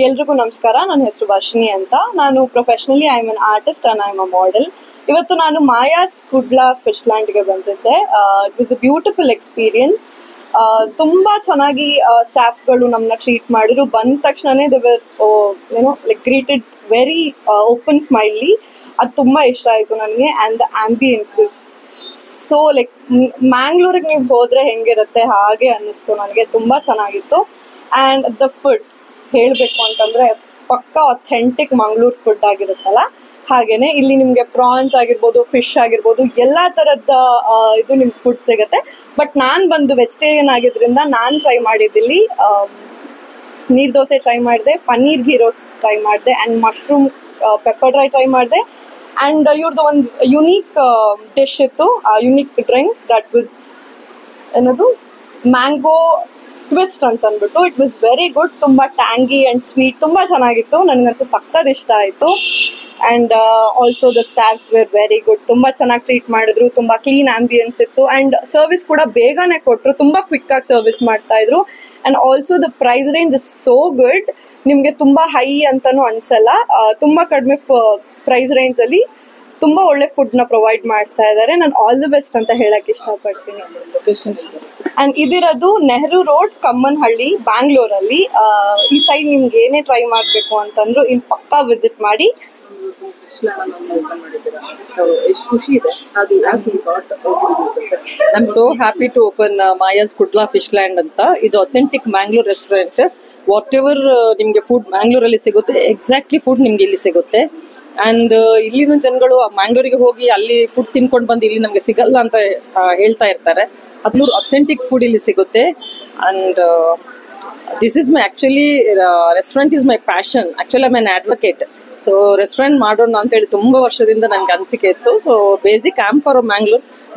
ಎಲ್ರಿಗೂ ನಮಸ್ಕಾರ. ನನ್ನ ಹೆಸರು ವರ್ಷಿಣಿ ಅಂತ. ನಾನು professionally I am an artist and I am a model. ಇವತ್ತು ನಾನು ಮಾಯಾಸ್ ಕುಡ್ಲಾ ಫಿಶ್ ಲ್ಯಾಂಡ್ಗೆ ಬಂದಿದ್ದೆ. It was a beautiful experience. ತುಂಬ ಚೆನ್ನಾಗಿ ಸ್ಟಾಫ್ಗಳು ನಮ್ಮನ್ನ ಟ್ರೀಟ್ ಮಾಡಿದ್ರು. ಬಂದ ತಕ್ಷಣನೇ they were like greeted very open smiley. ಅದು ತುಂಬ ಇಷ್ಟ ಆಯಿತು ನನಗೆ. And the ambience was so like ಮ್ಯಾಂಗ್ಳೂರಿಗೆ ನೀವು ಹೋದರೆ ಹೆಂಗಿರುತ್ತೆ ಹಾಗೆ ಅನ್ನಿಸ್ತು ನನಗೆ. ತುಂಬ ಚೆನ್ನಾಗಿತ್ತು. ಆ್ಯಂಡ್ ದ ಫುಡ್ ಹೇಳಬೇಕು ಅಂತಂದರೆ ಪಕ್ಕಾ ಅಥೆಂಟಿಕ್ ಮಂಗಳೂರು ಫುಡ್ ಆಗಿರುತ್ತಲ್ಲ ಹಾಗೆಯೇ ಇಲ್ಲಿ ನಿಮಗೆ ಪ್ರಾನ್ಸ್ ಆಗಿರ್ಬೋದು, ಫಿಶ್ ಆಗಿರ್ಬೋದು, ಎಲ್ಲ ಥರದ ಇದು ನಿಮ್ಗೆ ಫುಡ್ ಸಿಗುತ್ತೆ. ಬಟ್ ನಾನು ಬಂದು ವೆಜಿಟೇರಿಯನ್ ಆಗಿದ್ದರಿಂದ ನಾನು ಟ್ರೈ ಮಾಡಿದ್ದಿಲ್ಲಿ ನೀರು ದೋಸೆ ಟ್ರೈ ಮಾಡಿದೆ, ಪನ್ನೀರ್ ಘೀ ರೋಸ್ಟ್ ಟ್ರೈ ಮಾಡಿದೆ, and mushroom pepper dry try ಮಾಡಿದೆ. ಆ್ಯಂಡ್ ಇವ್ರದ್ದು ಒಂದು ಯುನೀಕ್ ಡಿಶ್ ಇತ್ತು, ಯುನೀಕ್ ಡ್ರಿಂಕ್ ದಟ್ ವಾಸ್ ಏನದು ಮ್ಯಾಂಗೋ ಟ್ವಿಸ್ಟ್ ಅಂತ ಅಂದ್ಬಿಟ್ಟು. It was very good. ತುಂಬ ಟ್ಯಾಂಗಿ ಆ್ಯಂಡ್ ಸ್ವೀಟ್, ತುಂಬ ಚೆನ್ನಾಗಿತ್ತು. ನನಗಂತೂ ಸಖತ್ ಇಷ್ಟ ಆಯಿತು. And also the staffs were very good. ತುಂಬ ಚೆನ್ನಾಗಿ ಟ್ರೀಟ್ ಮಾಡಿದ್ರು. ತುಂಬ ಕ್ಲೀನ್ ಆಂಬಿಯನ್ಸ್ ಇತ್ತು. ಆ್ಯಂಡ್ ಸರ್ವಿಸ್ ಕೂಡ ಬೇಗನೆ ಕೊಟ್ಟರು. ತುಂಬ ಕ್ವಿಕ್ಕಾಗಿ ಸರ್ವಿಸ್ ಮಾಡ್ತಾಯಿದ್ರು. And also the price range is so good. ನಿಮಗೆ ತುಂಬ ಹೈ ಅಂತಲೂ ಅನಿಸಲ್ಲ. ತುಂಬ ಕಡಿಮೆ ಪ್ರೈಸ್ ರೇಂಜಲ್ಲಿ ತುಂಬ ಒಳ್ಳೆ ಫುಡ್ನ ಪ್ರೊವೈಡ್ ಮಾಡ್ತಾ ಇದ್ದಾರೆ. ನಾನು ಆಲ್ ದಿ ಬೆಸ್ಟ್ ಅಂತ ಹೇಳಕ್ಕೆ ಇಷ್ಟಪಡ್ತೀನಿ. ಆ್ಯಂಡ್ ಇದಿರೋದು ನೆಹರು ರೋಡ್, ಕಮ್ಮನಹಳ್ಳಿ, ಬ್ಯಾಂಗ್ಳೂರಲ್ಲಿ. ಈ ಸೈಡ್ ನಿಮ್ಗೆ ಏನೇ ಟ್ರೈ ಮಾಡಬೇಕು ಅಂತಂದ್ರು ಇಲ್ಲಿ ಪಕ್ಕಾ ವಿಸಿಟ್ ಮಾಡಿ. I am so happy to open Maya's Kudla fish land ಅಂತ. ಇದು authentic Mangalore restaurant. Whatever ನಿಮಗೆ ಫುಡ್ ಮ್ಯಾಂಗ್ಳೂರಲ್ಲಿ ಸಿಗುತ್ತೆ, ಎಕ್ಸಾಕ್ಟ್ಲಿ ಫುಡ್ ನಿಮ್ಗೆ ಇಲ್ಲಿ ಸಿಗುತ್ತೆ. ಆ್ಯಂಡ್ ಇಲ್ಲಿನ ಜನಗಳು ಮ್ಯಾಂಗ್ಳೂರಿಗೆ ಹೋಗಿ ಅಲ್ಲಿ ಫುಡ್ ತಿನ್ಕೊಂಡು ಬಂದು ಇಲ್ಲಿ ನಮಗೆ ಸಿಗಲ್ಲ ಅಂತ ಹೇಳ್ತಾ ಇರ್ತಾರೆ. ಅದ್ನೂರು ಅಥೆಂಟಿಕ್ ಫುಡ್ ಇಲ್ಲಿ ಸಿಗುತ್ತೆ. And this is my actually restaurant is my passion. Actually I am an advocate. So restaurant ಮಾಡೋಣ ಅಂತೇಳಿ ತುಂಬ ವರ್ಷದಿಂದ ನನಗೆ ಅನಿಸಿಕೆ ಇತ್ತು. ಸೊ ಬೇಸಿಕ್ ಆ್ಯಮ್ ಫಾರ್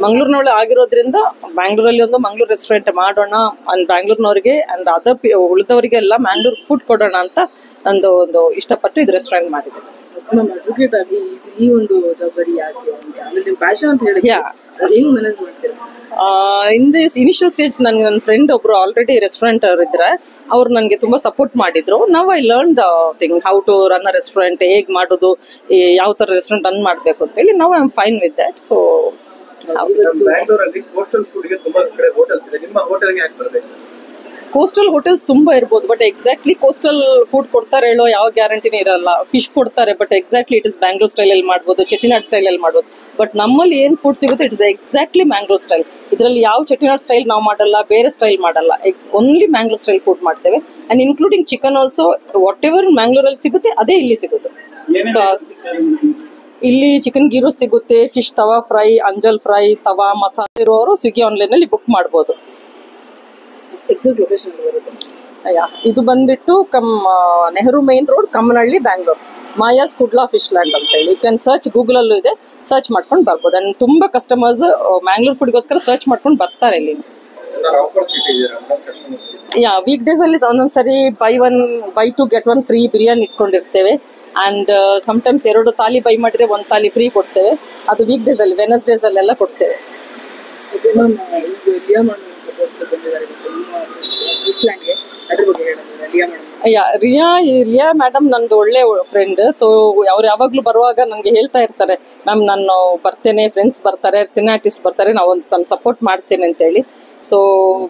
ಮಂಗಳೂರಿನೊಳಗೆ ಆಗಿರೋದ್ರಿಂದ ಬ್ಯಾಂಗ್ಳೂರಲ್ಲಿ ಒಂದು ಮಂಗಳೂರು ರೆಸ್ಟೋರೆಂಟ್ ಮಾಡೋಣ ಅಂಡ್ ಬ್ಯಾಂಗ್ಳೂರಿನವ್ರಿಗೆ ಆ್ಯಂಡ್ ಅದರ್ ಉಳಿದವರಿಗೆಲ್ಲ ಮ್ಯಾಂಗ್ಳೂರ್ ಫುಡ್ ಕೊಡೋಣ ಅಂತ ನಂದು ಒಂದು ಇಷ್ಟಪಟ್ಟು ಇದು ರೆಸ್ಟೋರೆಂಟ್ ಮಾಡಿದೆ. ಅಡ್ವೊಕೇಟ್ ಆಗಿ ಈ ಒಂದು ಜವಾಬ್ದಾರಿ ಯಾಕೆ ಅಂದ್ರೆ ಪ್ಯಾಷನ್ ಅಂತ ಹೇಳಿ ಹೆಂಗ್ ಮ್ಯಾನೇಜ್ ಮಾಡ್ತೀರಾ? ಇನ್ ದಿಸ್ ಇನಿಷಿಯಲ್ ಸ್ಟೇಜ್ ನನಗೆ ನನ್ನ ಫ್ರೆಂಡ್ ಒಬ್ರು ಆಲ್ರೆಡಿ ರೆಸ್ಟೋರೆಂಟ್ ಅವ್ರು ಇದ್ರೆ ಅವ್ರು ನನಗೆ ತುಂಬ ಸಪೋರ್ಟ್ ಮಾಡಿದ್ರು. ನಾವು I learn the thing how to run a restaurant, ಹೇಗೆ ಮಾಡೋದು, ಯಾವ ಥರ ರೆಸ್ಟೋರೆಂಟ್ ರನ್ ಮಾಡಬೇಕು ಅಂತೇಳಿ ನಾವು I am fine with that. So ಬ್ಯಾಂಗ್ಳೂರಲ್ಲಿ ಕೋಸ್ಟಲ್ ಫುಡ್ಗೆ ತುಂಬಾ ಕಡೆ ಹೋಟೆಲ್ಸ್ ಇದೆ. ನಿಮ್ಮ ಹೋಟೆಲ್ಗೆ ಯಾಕೆ ಬರಬೇಕು? ಕೋಸ್ಟಲ್ ಹೋಟೆಲ್ಸ್ ತುಂಬ ಇರ್ಬೋದು, ಬಟ್ ಎಕ್ಸಾಕ್ಟ್ಲಿ ಕೋಸ್ಟಲ್ ಫುಡ್ ಕೊಡ್ತಾರೆ ಹೇಳೋ ಯಾವ ಗ್ಯಾರಂಟಿನೇ ಇರಲ್ಲ. ಫಿಶ್ ಕೊಡ್ತಾರೆ, but exactly it is Bangalore ಸ್ಟೈಲಲ್ಲಿ ಮಾಡ್ಬೋದು, ಚೆಟ್ಟಿನಾಡ್ ಸ್ಟೈಲಲ್ಲಿ ಮಾಡ್ಬೋದು. ಬಟ್ ನಮ್ಮಲ್ಲಿ ಏನು ಫುಡ್ ಸಿಗುತ್ತೆ it is exactly Mangalore style. ಇದರಲ್ಲಿ ಯಾವ ಚೆಟ್ಟಿನಾಡ್ ಸ್ಟೈಲ್ ನಾವು ಮಾಡಲ್ಲ, ಬೇರೆ ಸ್ಟೈಲ್ ಮಾಡಲ್ಲ. ಓನ್ಲಿ ಮ್ಯಾಂಗ್ಳೂರ್ ಸ್ಟೈಲ್ ಫುಡ್ ಮಾಡ್ತೇವೆ. And including chicken also whatever ಮ್ಯಾಂಗ್ಳೂರಲ್ಲಿ ಸಿಗುತ್ತೆ ಅದೇ ಇಲ್ಲಿ ಸಿಗುತ್ತೆ. ಸೊ ಇಲ್ಲಿ ಚಿಕನ್ ಗೀ ರೋಸ್ಟ್ ಸಿಗುತ್ತೆ, fish tawa fry, anjal fry, tawa ಮಸಾಲೆ ಇರುವವರು ಸ್ವಿಗ್ಗಿ ಆನ್ಲೈನಲ್ಲಿ ಬುಕ್ ಮಾಡ್ಬೋದು. ಎಕ್ಸಾಕ್ಟ್ ಲೊಕೇಶನ್ ಬರುತ್ತೆ. ಇದು ಬಂದ್ಬಿಟ್ಟು Nehru main road, Kammanahalli, Bangalore. Maya's Kudla fish land ಅಂತ ಹೇಳಿ ಯು ಕ್ಯಾನ್ ಸರ್ಚ್, ಗೂಗಲಲ್ಲೂ ಇದೆ, ಸರ್ಚ್ ಮಾಡ್ಕೊಂಡು ಬರ್ಬೋದು. ಆ್ಯಂಡ್ ತುಂಬ ಕಸ್ಟಮರ್ಸ್ ಮ್ಯಾಂಗ್ಳೂರ್ ಫುಡ್ಗೋಸ್ಕರ ಸರ್ಚ್ ಮಾಡ್ಕೊಂಡು ಬರ್ತಾರೆ ಇಲ್ಲಿ. ವೀಕ್ ಡೇಸಲ್ಲಿ ಒಂದೊಂದ್ಸರಿ buy two get one free biryani ಇಟ್ಕೊಂಡಿರ್ತೇವೆ. ಆ್ಯಂಡ್ ಸಮ್ಟೈಮ್ಸ್ 2 ಥಾಲಿ ಬೈ ಮಾಡಿದ್ರೆ 1 ಥಾಲಿ ಫ್ರೀ ಕೊಡ್ತೇವೆ. ಅದು ವೀಕ್ ಡೇಸಲ್ಲಿ, ವೆನಸ್ಡೇಸಲ್ಲೆಲ್ಲ ಕೊಡ್ತೇವೆ. ರಿಯಾ ಮೇಡಮ್ ನಂದು ಒಳ್ಳೆ ಫ್ರೆಂಡ್. ಸೊ ಅವ್ರು ಯಾವಾಗಲೂ ಬರುವಾಗ ನನಗೆ ಹೇಳ್ತಾ ಇರ್ತಾರೆ, ಮ್ಯಾಮ್ ನಾನು ಬರ್ತೇನೆ, ಫ್ರೆಂಡ್ಸ್ ಬರ್ತಾರೆ, ಸಿನಿ ಆರ್ಟಿಸ್ಟ್ ಬರ್ತಾರೆ, ನಾವು ಒಂದು ಸಪೋರ್ಟ್ ಮಾಡ್ತೇನೆ ಅಂತೇಳಿ. So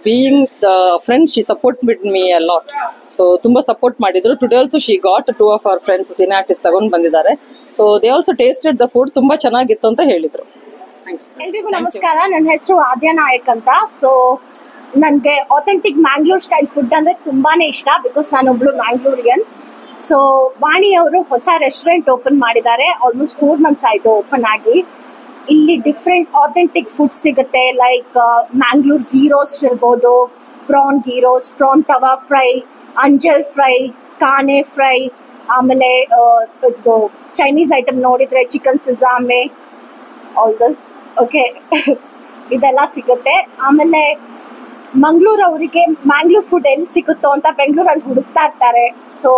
beings the friend she support ಬಿಡ್ ಮೀ ಅ ಲಾಟ್. ಸೊ ತುಂಬ ಸಪೋರ್ಟ್ ಮಾಡಿದ್ರು. Today also she got 2 of our friends cine artist ತಗೊಂಡು ಬಂದಿದ್ದಾರೆ. So they also tasted the food, ತುಂಬ ಚೆನ್ನಾಗಿತ್ತು ಅಂತ ಹೇಳಿದರು. ಎಲ್ರಿಗೂ ನಮಸ್ಕಾರ. ನನ್ನ ಹೆಸರು ಆದ್ಯ ನಾಯಕ್ ಅಂತ. ಸೊ ನನಗೆ ಆಥೆಂಟಿಕ್ ಮ್ಯಾಂಗ್ಳೂರ್ ಸ್ಟೈಲ್ ಫುಡ್ ಅಂದರೆ ತುಂಬಾ ಇಷ್ಟ, ಬಿಕಾಸ್ ನಾನೊಬ್ಳು ಮ್ಯಾಂಗ್ಳೂರಿಯನ್. ಸೊ ವಾಣಿಯವರು ಹೊಸ ರೆಸ್ಟೋರೆಂಟ್ ಓಪನ್ ಮಾಡಿದ್ದಾರೆ. ಆಲ್ಮೋಸ್ಟ್ 4 months ಆಯಿತು ಓಪನ್ ಆಗಿ. ಇಲ್ಲಿ ಡಿಫ್ರೆಂಟ್ ಆಥೆಂಟಿಕ್ ಫುಡ್ ಸಿಗುತ್ತೆ. ಲೈಕ್ ಮ್ಯಾಂಗ್ಳೂರ್ ಗೀ ರೋಸ್ಟ್ ಇರ್ಬೋದು, ಪ್ರಾನ್ ಗೀ ರೋಸ್ಟ್, ಪ್ರಾನ್ ತವಾ ಫ್ರೈ, ಅಂಜಲ್ ಫ್ರೈ, ಕಾನೆ ಫ್ರೈ, ಆಮೇಲೆ ಇದು ಚೈನೀಸ್ ಐಟಮ್ ನೋಡಿದರೆ ಚಿಕನ್ ಸಿಜಾಮೆ, ಆಲ್ ದಿಸ್ ಓಕೆ ಇದೆಲ್ಲ ಸಿಗುತ್ತೆ. ಆಮೇಲೆ ಮಂಗಳೂರವರಿಗೆ ಮ್ಯಾಂಗ್ಳೂರ್ ಫುಡ್ ಎಲ್ಲಿ ಸಿಗುತ್ತೋ ಅಂತ ಬೆಂಗಳೂರಲ್ಲಿ ಹುಡುಕ್ತಾ ಇರ್ತಾರೆ. ಸೊ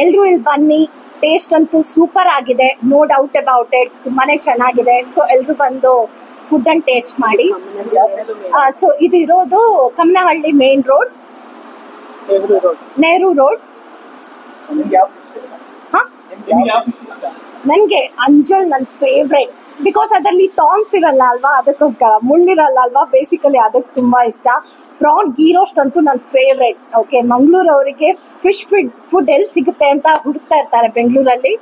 ಎಲ್ಲರೂ ಇಲ್ಲಿ ಬನ್ನಿ. ಟೇಸ್ಟ್ ಅಂತೂ ಸೂಪರ್ ಆಗಿದೆ, ನೋ ಡೌಟ್ ಅಬೌಟ್ ಇಟ್. ತುಂಬಾ ಚೆನ್ನಾಗಿದೆ. ಸೊ ಎಲ್ಲರೂ ಬಂದು ಫುಡ್ಡನ್ನು ಟೇಸ್ಟ್ ಮಾಡಿ. ಸೊ ಇದು ಇರೋದು Kammanahalli main road, Nehru road. ನಿಮ್ಗೆ ಯಾವ fish ಇಷ್ಟ? ಹಾ ನಿಮ್ಗೆ ಯಾವ fish ಇಷ್ಟ? ನನಗೆ ಅಂಜಲ್ ನನ್ನ ಫೇವ್ರೇಟ್ ಬಿಕಾಸ್ ಅದರಲ್ಲಿ ಟಾನ್ಸ್ ಇರಲ್ಲ ಅಲ್ವಾ, ಅದಕ್ಕೋಸ್ಕರ ಮುಳ್ಳಿರಲ್ಲ ಅಲ್ವಾ, ಬೇಸಿಕಲಿ ಅದಕ್ಕೆ ತುಂಬ ಇಷ್ಟ. ಪ್ರಾನ್ ಗೀ ರೋಸ್ಟ್ ಅಂತೂ ನನ್ನ ಫೇವ್ರೇಟ್. ಓಕೆ, ಮಂಗಳೂರು ಅವರಿಗೆ ಫಿಶ್ ಫುಡ್ ಎಲ್ಲಿ ಸಿಗುತ್ತೆ ಅಂತ ಹುಡುಕ್ತಾ ಇರ್ತಾರೆ ಬೆಂಗಳೂರಲ್ಲಿ.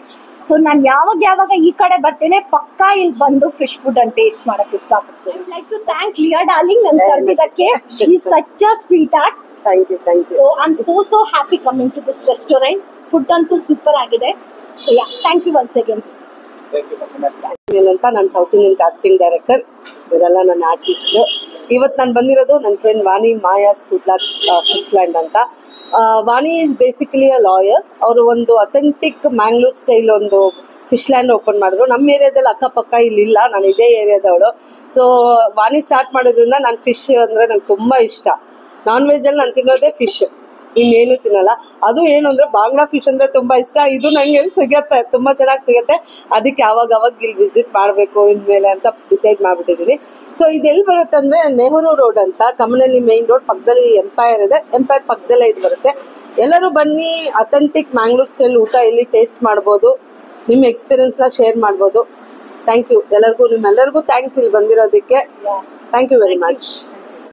ಸೊ ನಾನು ಯಾವಾಗ ಈ ಕಡೆ ಬರ್ತೇನೆ ಪಕ್ಕಾ ಇಲ್ಲಿ ಬಂದು ಫಿಶ್ ಫುಡ್ ಅನ್ನು ಟೇಸ್ಟ್ ಮಾಡಕ್ಕೆ ಇಷ್ಟಪಡ್ತೀನಿ. I like to thank Liya darling ನನ್ನ ಕರೆದಿದ್ದಕ್ಕೆ. She is such a sweetheart. Thank you. So I am so happy coming to this restaurant. Food ಅಂತೂ ಸೂಪರ್ ಆಗಿದೆ. So yeah, thank you once again. Thank you. ಅಂತ ನಾನು south Indian casting director, ಇವರೆಲ್ಲ ನನ್ನ artist. ಇವತ್ತು ನಾನು ಬಂದಿರೋದು ನನ್ನ ಫ್ರೆಂಡ್ ವಾಣಿ ಮಾಯಾಸ್ ಕುಡ್ಲಾ ಫಿಶ್ ಲ್ಯಾಂಡ್ ಅಂತ. ವಾಣಿ ಈಸ್ ಬೇಸಿಕಲಿ ಅ ಲಾಯರ್. ಅವರು ಒಂದು ಅಥೆಂಟಿಕ್ ಮ್ಯಾಂಗ್ಳೂರ್ ಸ್ಟೈಲ್ ಒಂದು ಫಿಶ್ ಲ್ಯಾಂಡ್ ಓಪನ್ ಮಾಡಿದ್ರು. ನಮ್ಮ ಏರಿಯಾದಲ್ಲಿ ಅಕ್ಕಪಕ್ಕ ಇಲ್ಲಿಲ್ಲ, ನಾನು ಇದೇ ಏರಿಯಾದವಳು. ಸೊ ವಾಣಿ ಸ್ಟಾರ್ಟ್ ಮಾಡೋದ್ರಿಂದ ನಾನು ಫಿಶ್ ಅಂದರೆ ನಂಗೆ ತುಂಬ ಇಷ್ಟ. ನಾನ್ ವೆಜ್ಜಲ್ಲಿ ನಾನು ತಿನ್ನೋದೇ ಫಿಶ್, ಇನ್ನೇನು ತಿನ್ನಲ್ಲ. ಅದು ಏನು ಅಂದರೆ ಬಾಂಗ್ಲಾ ಫಿಶ್ ಅಂದರೆ ತುಂಬ ಇಷ್ಟ. ಇದು ನಂಗೆ ಎಲ್ಲಿ ಸಿಗುತ್ತೆ, ತುಂಬ ಚೆನ್ನಾಗಿ ಸಿಗುತ್ತೆ. ಅದಕ್ಕೆ ಅವಾಗ ಇಲ್ಲಿ ವಿಸಿಟ್ ಮಾಡಬೇಕು ಇನ್ಮೇಲೆ ಅಂತ ಡಿಸೈಡ್ ಮಾಡಿಬಿಟ್ಟಿದ್ದೀನಿ. ಸೊ ಇದೆಲ್ಲಿ ಬರುತ್ತೆ ಅಂದರೆ ನೆಹರು ರೋಡ್ ಅಂತ, ಕಮನಹಳ್ಳಿ ಮೇನ್ ರೋಡ್ ಪಕ್ಕದಲ್ಲಿ ಎಂಪೈರ್ ಇದೆ. ಎಂಪೈರ್ ಪಕ್ಕದಲ್ಲೇ ಇದು ಬರುತ್ತೆ. ಎಲ್ಲರೂ ಬನ್ನಿ, ಅಥೆಂಟಿಕ್ ಮ್ಯಾಂಗ್ಳೂರ್ ಸ್ಟೈಲ್ ಊಟ ಇಲ್ಲಿ ಟೇಸ್ಟ್ ಮಾಡ್ಬೋದು, ನಿಮ್ಮ ಎಕ್ಸ್ಪೀರಿಯನ್ಸ್ನ ಶೇರ್ ಮಾಡ್ಬೋದು. ಥ್ಯಾಂಕ್ ಯು ಎಲ್ಲರಿಗೂ, ನಿಮ್ಮೆಲ್ಲರಿಗೂ ಥ್ಯಾಂಕ್ಸ್ ಇಲ್ಲಿ ಬಂದಿರೋದಕ್ಕೆ. Thank you very much.